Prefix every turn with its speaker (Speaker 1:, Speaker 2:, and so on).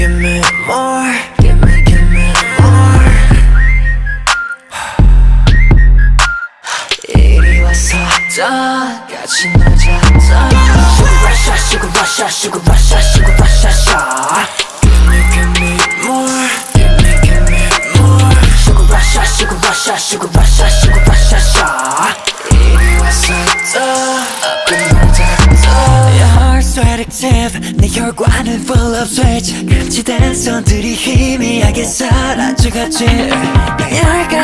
Speaker 1: give me more. Give me more. 이리 와서 더 같이 놀자 더. Sugar rush, sugar rush, sugar rush, sugar rush, sugar. Give me more. Give me more. Sugar rush, sugar rush, sugar rush, sugar rush, sugar. 이리 와서 더 끝나자 더. Your heart's so addictive. 내 혈관을 full of switch. 금지된 손들이 희미하게 사라져갔지. 열 같은